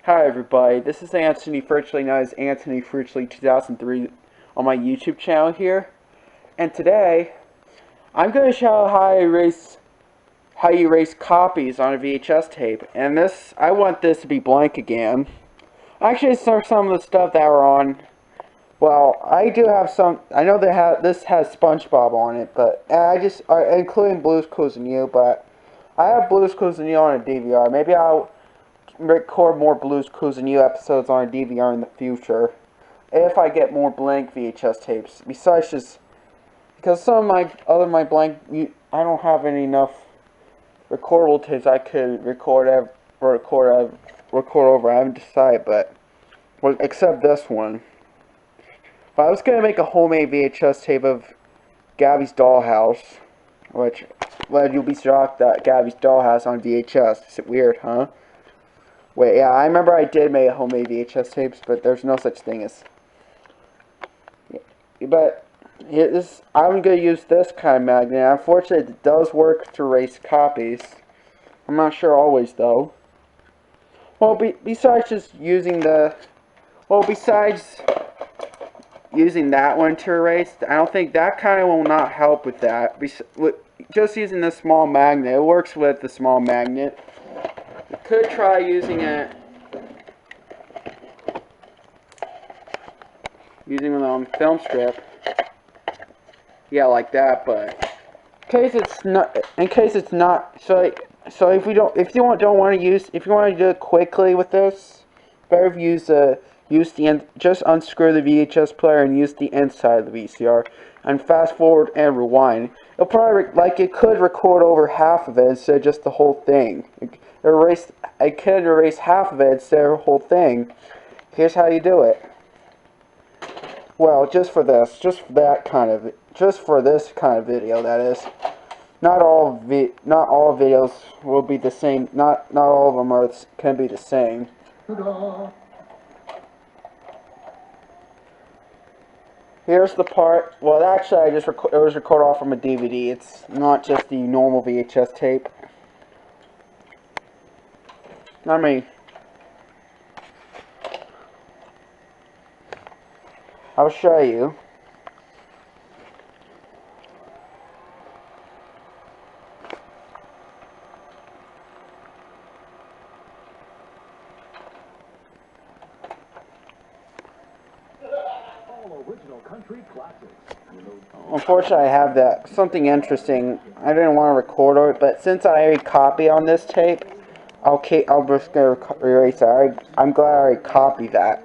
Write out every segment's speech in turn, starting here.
Hi everybody, this is Anthony, virtually known as Anthony Virtually 2003 on my YouTube channel here. And today, I'm going to show how you erase copies on a VHS tape. And I want this to be blank again. Actually, some of the stuff that were on. Well, I do have some. I know this has SpongeBob on it, but including Blue's Clues and You. But I have Blue's Clues and You on a DVR. Maybe I'll record more Blue's Clues and You episodes on a DVR in the future if I get more blank VHS tapes. Besides just because some of my blank, I don't have enough recordable tapes I could record over. I haven't decided, but well, except this one. But I was gonna make a homemade VHS tape of Gabby's Dollhouse, which, well, you'll be shocked that Gabby's Dollhouse on VHS. Is it weird, huh? Wait, yeah, I remember I did make a homemade VHS tapes, but there's no such thing as. But I'm gonna use this kind of magnet. Unfortunately, it does work to erase copies. I'm not sure always though. Well, besides using that one to erase, I don't think that kind of will not help with that. Just using this small magnet, it works with the small magnet. You could try using it on film strip. Yeah, like that, but in case it's not, so if you don't want to do it quickly with this, better just unscrew the VHS player and use the inside of the VCR and fast forward and rewind. It could record over half of it instead of just the whole thing. It could erase half of it instead of the whole thing. Here's how you do it. Well, just for this kind of video, that is. Not all videos will be the same. Not all of them can be the same. Here's the part. Well, actually, it was recorded off from a DVD. It's not just the normal VHS tape. I'll show you. Unfortunately, I have something interesting. I didn't want to record it, but since I have a copy on this tape, I'm just gonna erase it. I'm glad I already copied that.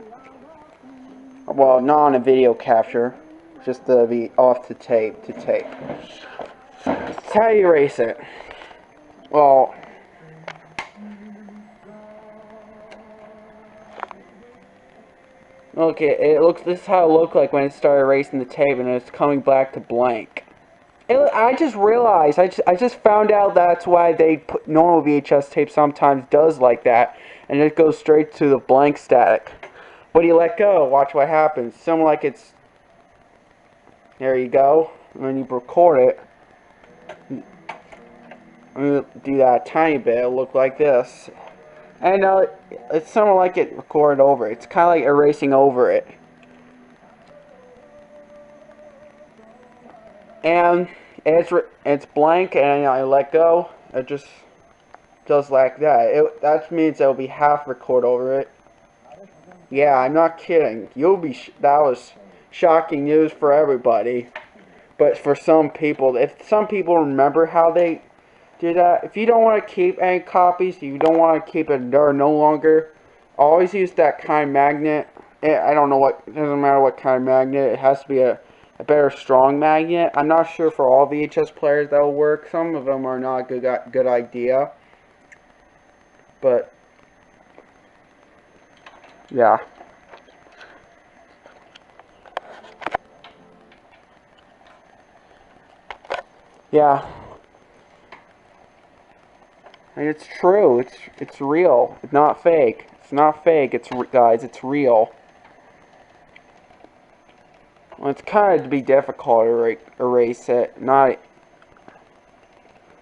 Well, not on a video capture, just off the tape to tape. That's how you erase it. Well, okay, this is how it looked like when it started erasing the tape, and it's coming back to blank. I just realized, I just found out that's why they put normal VHS tape sometimes does like that, and it goes straight to the blank static. When you let go, watch what happens. Something like it's. There you go. When you record it, I'm gonna do that a tiny bit. It'll look like this. And it's something like it recorded over. It's kind of like erasing over it. And it's blank, and I let go. It just does like that. That means there'll be half record over it. Yeah, I'm not kidding. That was shocking news for everybody. But for some people, if some people remember how they did that, if you don't want to keep any copies, if you don't want to keep it there no longer, always use that kind of magnet. I don't know it doesn't matter what kind of magnet, it has to be a better strong magnet. I'm not sure for all VHS players that will work. Some of them are not a good idea. But yeah. Yeah. And it's true. It's real. It's not fake. It's not fake. Guys, it's real. Well, it's kind of be difficult to erase it. Not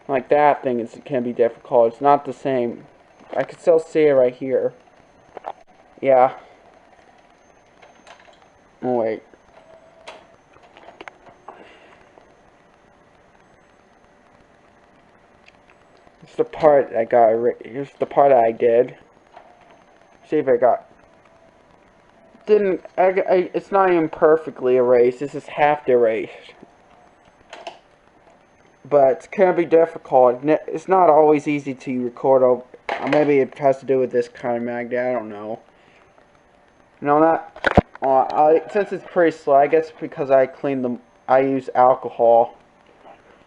like that thing. It can be difficult. It's not the same. I can still see it right here. Yeah. Oh, wait. It's the part I got. Here's the part that I did. See if I got. Didn't. It's not even perfectly erased. This is half erased. But it can be difficult. It's not always easy to record over. Maybe it has to do with this kind of magnet. I don't know. No, not. Since it's pretty slow, I guess because I cleaned them. I used alcohol.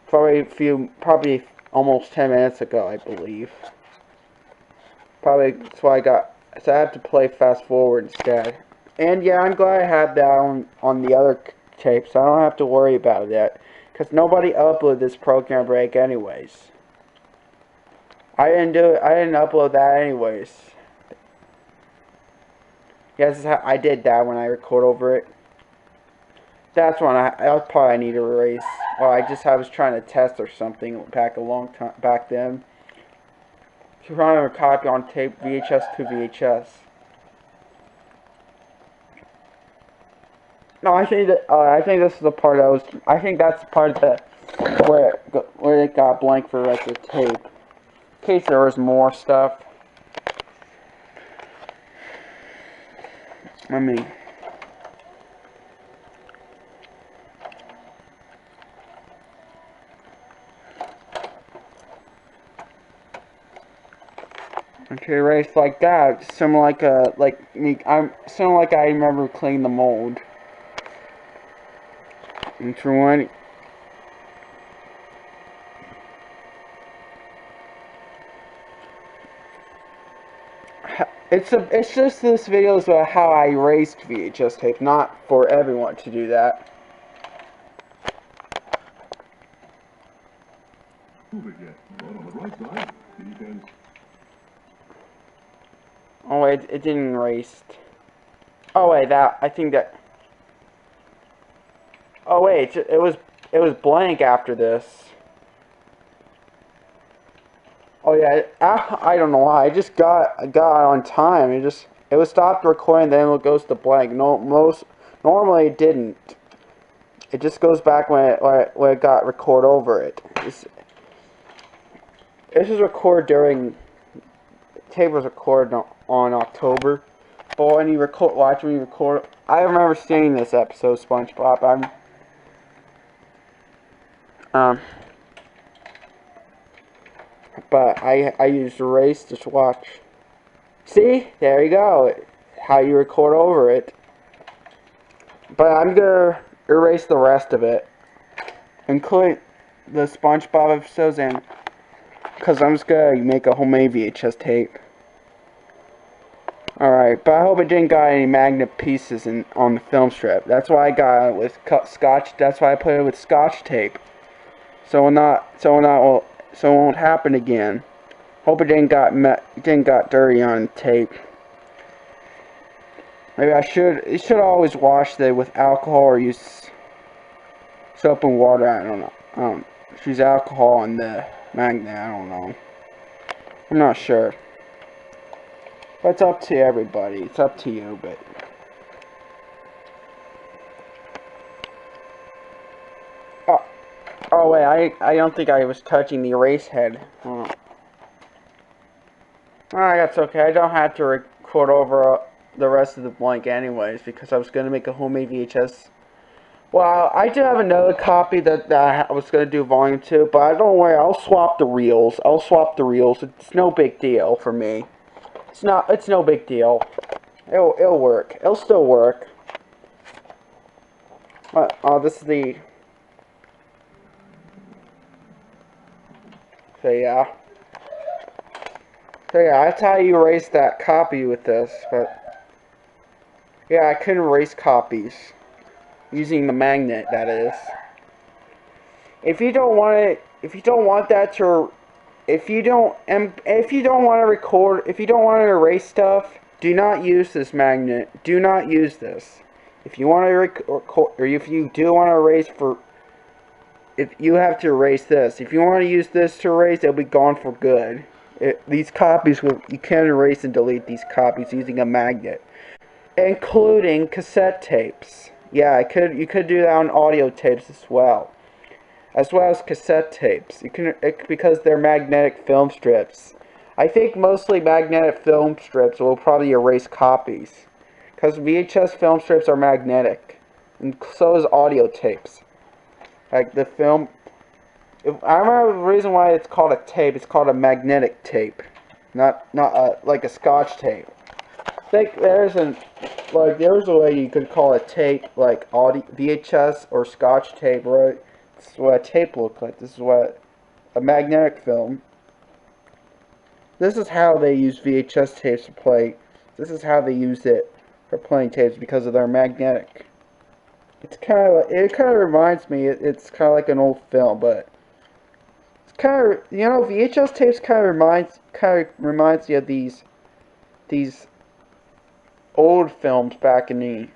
Probably almost 10 minutes ago, I believe. Probably that's why so I have to play fast forward instead. And yeah, I'm glad I had that on the other tape, so I don't have to worry about that. Because nobody uploaded this program break anyways. I didn't upload that anyways. Yes, I did that when I record over it. That's that's part I need to erase. Well, I was trying to test or something back a long time back then. Trying to copy on tape VHS to VHS. No, I think this is the part I think that's the part that where it got blank for the rest of the tape. In case there was more stuff. Let me. Okay, erase like that. Similar like I remember cleaning the mold. And for one. It's just this video is about how I erased VHS tape, not for everyone to do that. Oh wait, it didn't erase. Oh wait, I think that. Oh wait, it was blank after this. Oh yeah, I don't know why. I just got on time. It was stopped recording, then it goes to blank. Normally it didn't. It just goes back when it got record over it. This is recorded during. Tape was recorded on October. But when you watch me record, I remember seeing this episode of SpongeBob. But I used erase to watch. See? There you go. How you record over it. But I'm gonna erase the rest of it. Including the SpongeBob episodes and because I'm just gonna make a homemade VHS tape. Alright, but I hope it didn't got any magnet pieces on the film strip. That's why I got it with scotch. That's why I put it with scotch tape. So it won't happen again. Hope it didn't got dirty on tape. Maybe you should always wash it with alcohol or use soap and water. I don't know. Use alcohol on the magnet. I don't know. I'm not sure. But it's up to everybody. It's up to you, but. Oh wait, I don't think I was touching the erase head. Alright, that's okay. I don't have to record over the rest of the blank anyways, because I was going to make a homemade VHS. Well, I do have another copy that I was going to do volume 2, but don't worry, I'll swap the reels. It's no big deal for me. It's no big deal. It'll work. It'll still work. But, this is the... So yeah, that's how you erase that copy with this, but yeah, I couldn't erase copies using the magnet, that is. If you don't want to erase stuff, do not use this magnet. Do not use this. If you want to record, or if you do want to erase if you have to erase this. If you want to use this to erase, it'll be gone for good. These copies you can erase and delete these copies using a magnet, including cassette tapes. Yeah, you could do that on audio tapes as well as cassette tapes. Because they're magnetic film strips. I think mostly magnetic film strips will probably erase copies, because VHS film strips are magnetic, and so is audio tapes. Like the film. I remember the reason why it's called a tape. It's called a magnetic tape, not like a Scotch tape. I think there's a way you could call a tape like audio VHS or Scotch tape, right? This is what a tape looks like. This is what a magnetic film. This is how they use VHS tapes to play. This is how they use it for playing tapes because of their magnetic. It kind of reminds me. It's kind of like an old film, but it's kind of, VHS tapes kind of reminds you of these old films back in the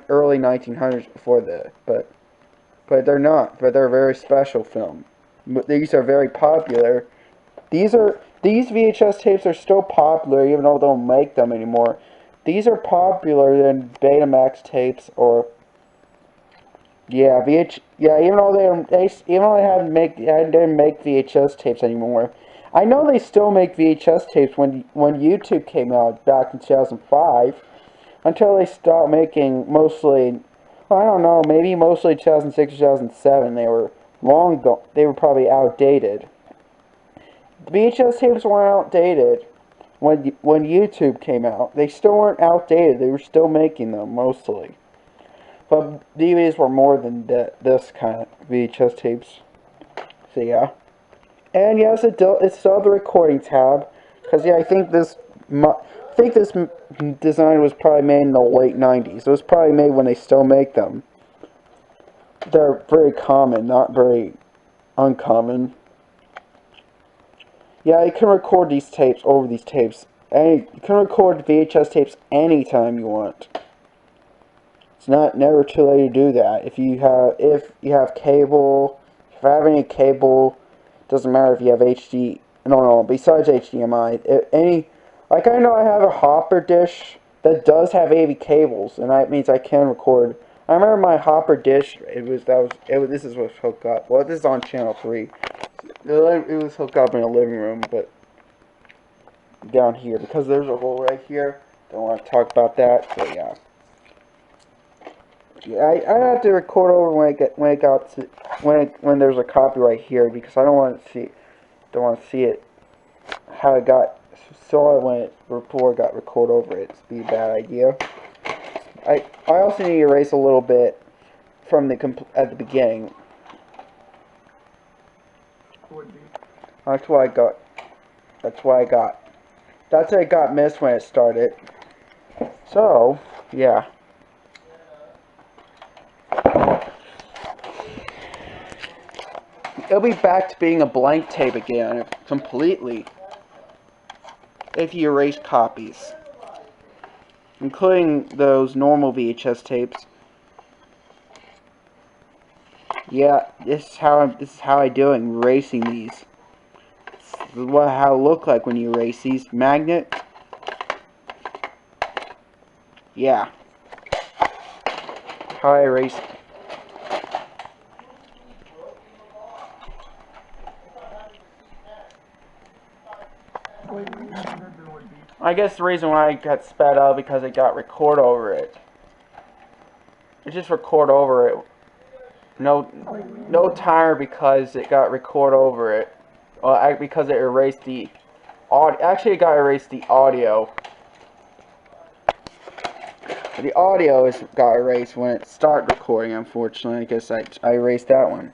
early 1900s before that, but they're not. But they're a very special film. But these are very popular. These VHS tapes are still popular, even though they don't make them anymore. These are popular than Betamax tapes or even though they didn't make VHS tapes anymore. I know they still make VHS tapes when YouTube came out back in 2005, until they stopped making mostly, I don't know, maybe mostly 2006, 2007. They were they were probably outdated. The VHS tapes weren't outdated when YouTube came out. They still weren't outdated. They were still making them mostly. But DVDs were more than this kind of VHS tapes. So yeah. And yes, it still had the recording tab, because I think this design was probably made in the late 90s. It was probably made when they still make them. They're very common, not very uncommon. Yeah, you can record these tapes over these tapes. You can record VHS tapes anytime you want. It's never too late to do that. If you have cable, if you have any cable, doesn't matter if you have HD. No. Besides HDMI, I know I have a Hopper dish that does have AV cables, and that means I can record. I remember my Hopper dish. This is what's hooked up. Well, this is on channel 3. It was hooked up in a living room, but down here, because there's a hole right here. Don't want to talk about that. So yeah. Yeah, I have to record over when there's a copyright here, because I don't want to see it how it got when it before got recorded over it. It'd be a bad idea. I also need to erase a little bit from at the beginning. That's why it got missed when it started. So yeah. It'll be back to being a blank tape again, completely, if you erase copies, including those normal VHS tapes. Yeah, this is how I do it, erasing these. This is how it look like when you erase these. Magnet. Yeah. How I erase. I guess the reason why it got sped up because it got record over it. It just record over it. No timer because it got record over it. Well, because it erased the audio. Actually, it got erased the audio. The audio got erased when it started recording. Unfortunately, I guess I erased that one.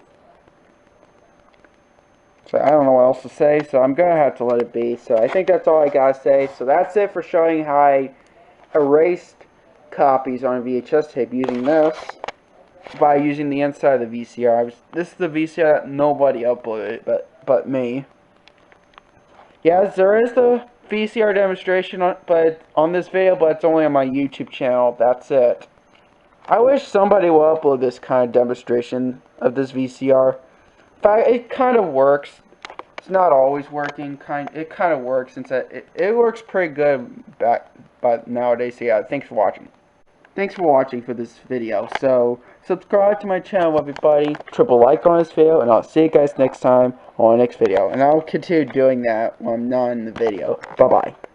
So I don't know what else to say, so I'm gonna have to let it be. So I think that's all I gotta say. So that's it for showing how I erased copies on a VHS tape using this, by using the inside of the VCR. This is the VCR that nobody uploaded but me. Yes, there is the VCR demonstration on this video, but it's only on my YouTube channel. That's it. I wish somebody would upload this kind of demonstration of this VCR. In fact, it kind of works. It's not always working. It kind of works since it works pretty good but nowadays. So yeah, thanks for watching. Thanks for watching for this video. So subscribe to my channel, everybody. Triple like on this video, and I'll see you guys next time on the next video. And I'll continue doing that when I'm not in the video. Bye bye.